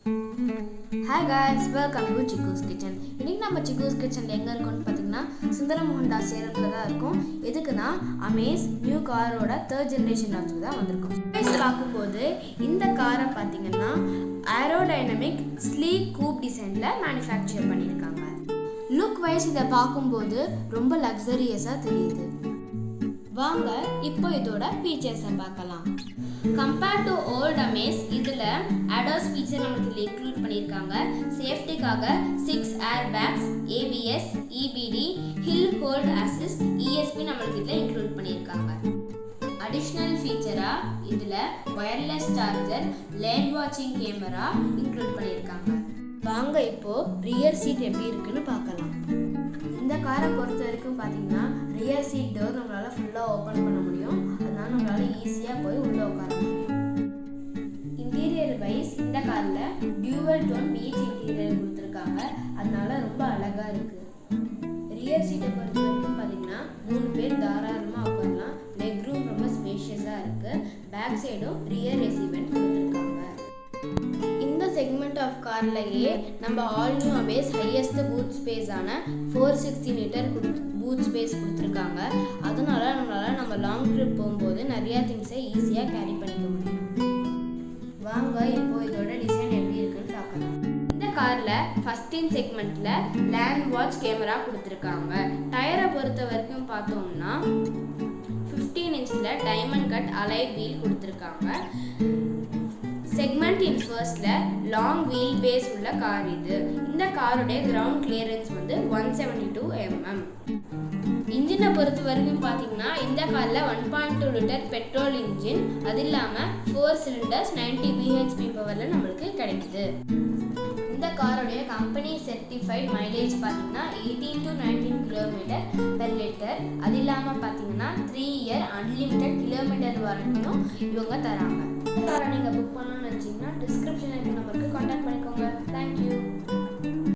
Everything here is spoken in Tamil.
ஹாய் காய்ஸ், வெல்கம் டு சிக்கூஸ் கிச்சன். இன்னைக்கு நம்ம சிக்கூஸ் கிச்சன் எங்கே இருக்கோம்னு பார்த்தீங்கன்னா சுந்தரமோகன் தாஸ் சேலத்தில் தான் இருக்கும். எதுக்குன்னா அமேஸ் நியூ காரோட 3rd ஜென்ரேஷன் லான்ச்சுக்கு தான் வந்திருக்கும். பார்க்கும்போது இந்த காரை பார்த்தீங்கன்னா ஏரோடைனமிக் ஸ்லீக் கூப் டிசைனில் மேனுஃபேக்சர் பண்ணியிருக்காங்க. லுக் வைஸ் இதை பார்க்கும்போது ரொம்ப லக்ஸரியஸாக தெரியுது. வாங்க இப்போ இதோட ஃபீச்சர்ஸை பார்க்கலாம். கம்பேர்ட் டு ஓல்ட் அமேஸ் இதில் அடாஸ் ஃபீச்சர் நமக்கு இன்க்ளூட் பண்ணியிருக்காங்க. சேஃப்டிக்காக 6 air bags, ABS, EBD, hill hold assist, ESP நம்மளுக்கு இதில் இன்க்ளூட் பண்ணியிருக்காங்க. அடிஷ்னல் ஃபீச்சராக இதில் ஒயர்லெஸ் சார்ஜர், லேன் வாட்சிங் கேமரா இன்க்ளூட் பண்ணியிருக்காங்க. வாங்க இப்போ ரியர் சீட் எப்படி இருக்குன்னு பார்க்கலாம். இந்த காரை பொறுத்த வரைக்கும் பார்த்தீங்கன்னா ரியர் சீட் டோர் நம்மளால் ஃபுல்லாக ஓப்பன் பண்ண முடியும். அதனால நம்மளால் ஈஸியாக போய் உள்ளே உட்கார முடியும். இன்டீரியர் வைஸ் இந்த காரில் டியூவல் டோன் பீச் இன்டீரியர் கொடுத்துருக்காங்க. அதனால ரொம்ப அழகாக இருக்குது. ரியர் சீட்டை பொறுத்த வரைக்கும் பார்த்தீங்கன்னா 3 பேர் தாராளமாக உட்காரலாம். லெக் ரூம் ரொம்ப ஸ்பேஷியஸாக இருக்குது. பேக் சைடும் ரியர் ரெசிவென்ட் கொடுத்துருக்காங்க. இந்த செக்மெண்ட் ஆஃப் கார்லயே நம்ம all new Amaze highest boot space ஆன 460 லிட்டர் பூட் ஸ்பேஸ் கொடுத்துருக்காங்க. அதனால நம்மளால நம்ம லாங் ட்ரிப் போகும்போது நிறைய திங்ஸை ஈஸியாக கேரி பண்ணிக்க முடியும். வாங்க இப்போ இதோட டிசைன் எப்படி இருக்குன்னு பார்க்கலாம். இந்த காரில் ஃபர்ஸ்ட் இன் செக்மெண்ட்ல லேண்ட் வாட்ச் கேமரா கொடுத்துருக்காங்க. டயரை பொறுத்த வரைக்கும் பார்த்தோம்னா 15 இன்ச்சில் டைமண்ட் கட் அலைட் வீல் கொடுத்துருக்காங்க. செக்மெண்ட் இன் ஃபர்ஸ்ட்ல லாங் வீல் பேஸ் உள்ள கார் இது. இந்த காரோடைய கிரவுண்ட் கிளியரன்ஸ் வந்து 172 mm. இன்ஜினை பொறுத்த வரைக்கும் பார்த்தீங்கன்னா இந்த காரில் 1.2 லிட்டர் பெட்ரோல் இன்ஜின், அது இல்லாமல் 4 சிலிண்டர்ஸ் 90 bhp பவரில் நம்மளுக்கு கிடைக்குது. இந்த காரோடைய கம்பெனி சர்டிஃபைட் மைலேஜ் பார்த்தீங்கன்னா 18 to 19 km/லிட்டர். அது இல்லாமல் பார்த்தீங்கன்னா 3 year அன்லிமிட்டட் கிலோமீட்டர் வாரண்டியும் இவங்க தராங்க.